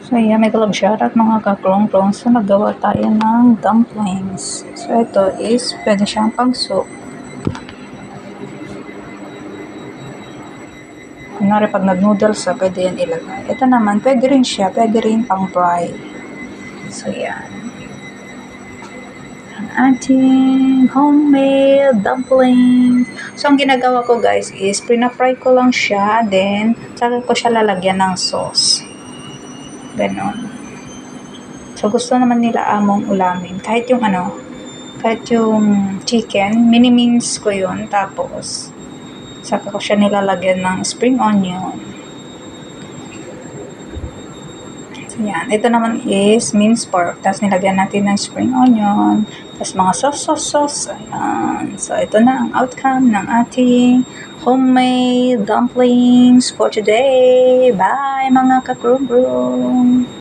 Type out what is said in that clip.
So yeah, may galab shoutout mga kakrong-krong. So naggawa tayo ng dumplings. So ito is pwede siyang pang soup. Kunwari pag nag-noodles sa pwede yan ilagay. Ito naman pwede rin siya, pwede rin pang fry. So yan. Ang ating homemade dumpling. So ang ginagawa ko guys is pina-fry ko lang siya, then saka ko siya lalagyan ng sauce. Ganon. So, gusto naman nila among ulamin. Kahit yung chicken, mini-mince ko yun. Tapos, saka ko siya nilalagyan ng spring onion. So, yan. Ito naman is minced pork. Tapos, nilagyan natin ng spring onion. Tapos, mga sauce. Ayan. So, ito na ang outcome ng ating homemade dumplings for today. Bye, mga kakrong-krong!